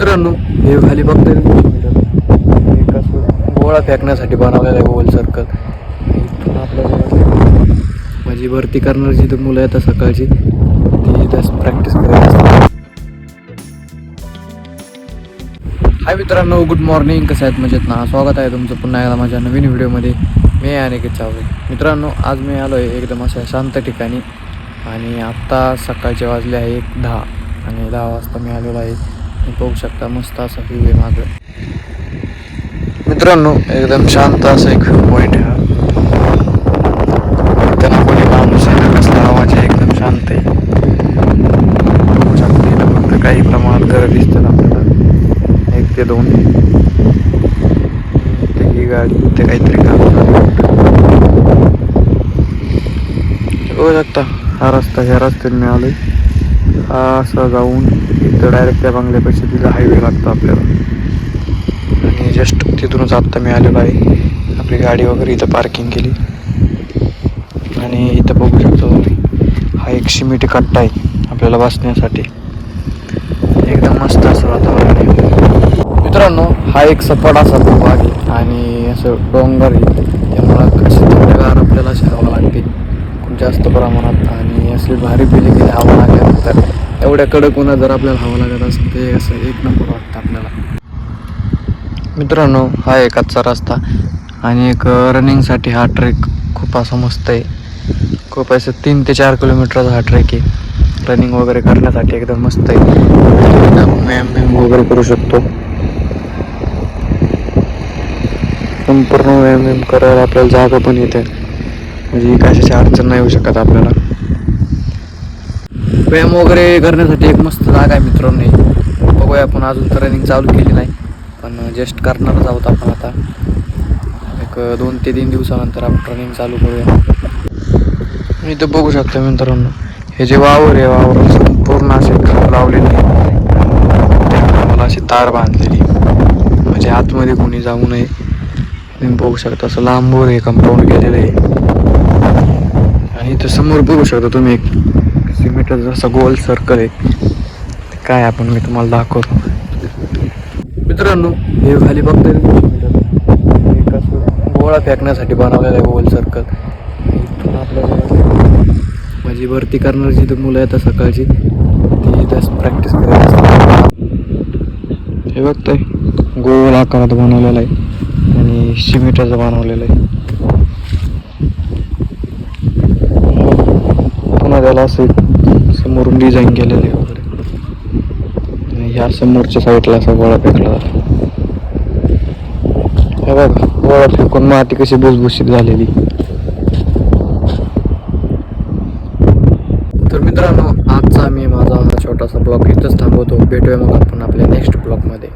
मित्रांनो, हे खाली बघताय एक असं गोळा फेकण्यासाठी बनवलेलं आहे गोल सर्कल. इथून आपल्याला माझी भरती करणारी जी मुलं येतात सकाळची ती इथं प्रॅक्टिस करत असतात. हाय मित्रांनो, गुड मॉर्निंग. कसं आहेत? मजेत ना? स्वागत आहे तुमचं पुन्हा एकदा माझ्या नवीन व्हिडिओमध्ये. मी आहे अनिकेत चावले. मित्रांनो, आज मी आलो आहे एकदम अशा शांत ठिकाणी आणि आत्ता सकाळचे वाजले आहे 10 आणि 10 वाजता मी आलेलो आहे. पाहू शकता मस्त असा व्ह्यू आहे मागं. मित्रांनो, एकदम शांत असं एक व्ह्यू पॉईंट आहे. त्यांना कोणी माणूस आहे ना, कसला आवाज आहे, एकदम शांत आहे. बघू शकता इथं फक्त काही प्रमाणात घरं दिसतात आपल्याला, 1 ते 2. ही गाडी इथे काहीतरी काम बघू शकता. हा रस्ता, ह्या रस्त्याने मी आलोय. हा असा जाऊन इथं डायरेक्ट त्या बंगल्यापेक्षा तिथं हायवे लागतो आपल्याला. आणि जस्ट तिथूनच आत्ता मी आलेलो आहे. आपली गाडी वगैरे इथं पार्किंग केली आणि इथं बघू शकता तुम्ही, हा एक सिमेंटी कट्टा आहे आपल्याला बसण्यासाठी. एकदम मस्त असं वातावरण आहे. मित्रांनो, हा एक सपाट असा भाग आहे आणि असं डोंगर आहे, त्यामुळं अशी थंडगार आपल्याला अशी हवा लागते खूप जास्त प्रमाणात. आणि अशी भारी पिली गेली हवा लागल्यानंतर एवढ्या कडक उन्हात जर आपल्याला हवा लागत असेल ते असं एक नंबर वाटतं आपल्याला. मित्रांनो, हा एक कच्चा रस्ता आणि एक रनिंगसाठी हा ट्रेक खूप असा मस्त आहे. खूप असं 3 ते 4 किलोमीटरचा हा ट्रेक आहे. रनिंग वगैरे करण्यासाठी एकदम मस्त आहे. व्यायाम वगैरे करू शकतो. संपूर्ण व्यायाम करायला आपल्याला जागा पण येते, म्हणजे कशाची अडचण नाही येऊ शकत आपल्याला. व्यायाम वगैरे करण्यासाठी एक मस्त जागा आहे मित्रांनो. बघूया, आपण अजून तर रनिंग चालू केली नाही, पण जस्ट करणारच आहोत आपण. आता एक 2 ते 3 दिवसानंतर आपण रनिंग चालू करूया. मी इथं बघू शकतो मित्रांनो, हे जे वावर आहे, वावर संपूर्ण असे खांब लावलेले आहे. मला अशी तार बांधलेली, म्हणजे आतमध्ये कोणी जाऊ नये. तुम्ही बघू शकता असं लांबवर हे कंपाऊंड केलेलं आहे. आणि इथं समोर बघू शकता तुम्ही एक सिमेंटचा जसा गोल सर्कल आहे. काय आपण मी तुम्हाला दाखवतो. मित्रांनो, हे खाली बघताय एक असं गोळा फेकण्यासाठी बनवलेलं आहे गोल सर्कल. इथून आपल्याला माझी भरती करणारी जी मुलं येतात सकाळची ती इथं प्रॅक्टिस करत असतात. हे बघताय गोल आकारात बनवलेला आहे आणि सिमेंटचं बनवलेलं आहे. पुन्हा त्याला असं समोरून डिझाईन केलेलं आहे वगैरे. आणि ह्या समोरच्या साईडला असा गोळा फेकला जातो. हे बघा, गोळा फेकून माती कशी भुसभुशीत झालेली. तर मित्रांनो, आजचा मी माझा हा छोटासा ब्लॉग इथंच थांबवतो. भेटूया मग आपण आपल्या नेक्स्ट ब्लॉगमध्ये.